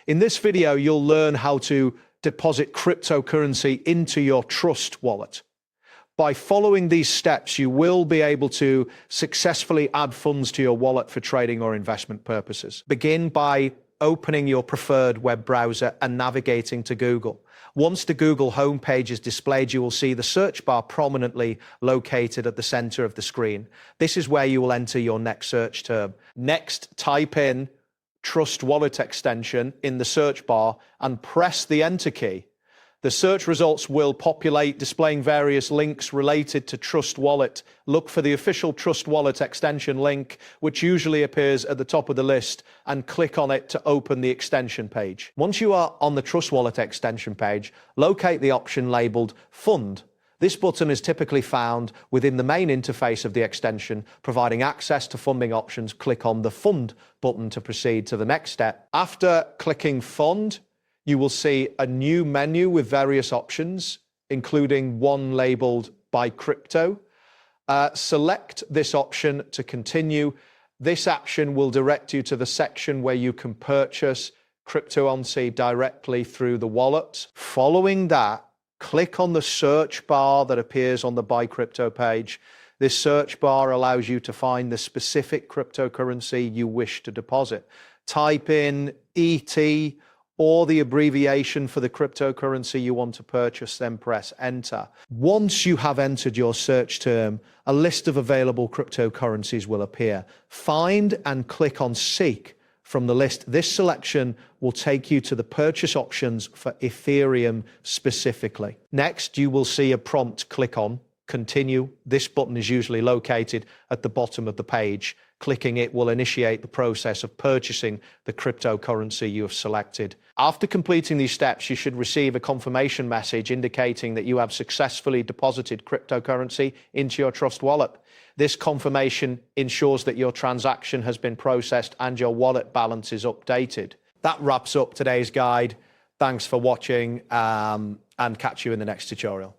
In this video, you'll learn how to deposit cryptocurrency into your Trust wallet. By following these steps, you will be able to successfully add funds to your wallet for trading or investment purposes. Begin by opening your preferred web browser and navigating to Google. Once the Google homepage is displayed, you will see the search bar prominently located at the center of the screen. This is where you will enter your next search term. Next, type in Trust Wallet extension in the search bar and press the Enter key. The search results will populate, displaying various links related to Trust Wallet. Look for the official Trust Wallet extension link, which usually appears at the top of the list, and click on it to open the extension page. Once you are on the Trust Wallet extension page, locate the option labeled Fund. This button is typically found within the main interface of the extension, providing access to funding options. Click on the Fund button to proceed to the next step. After clicking Fund, you will see a new menu with various options, including one labeled Buy Crypto. Select this option to continue. This action will direct you to the section where you can purchase cryptocurrency directly through the wallet. Following that, click on the search bar that appears on the Buy Crypto page. This search bar allows you to find the specific cryptocurrency you wish to deposit. Type in ET or the abbreviation for the cryptocurrency you want to purchase, then press Enter. Once you have entered your search term, a list of available cryptocurrencies will appear. Find and click on Seek from the list. This selection will take you to the purchase options for Ethereum specifically. Next, you will see a prompt. Click on Continue. This button is usually located at the bottom of the page. Clicking it will initiate the process of purchasing the cryptocurrency you have selected. After completing these steps, you should receive a confirmation message indicating that you have successfully deposited cryptocurrency into your Trust wallet. This confirmation ensures that your transaction has been processed and your wallet balance is updated. That wraps up today's guide. Thanks for watching, and catch you in the next tutorial.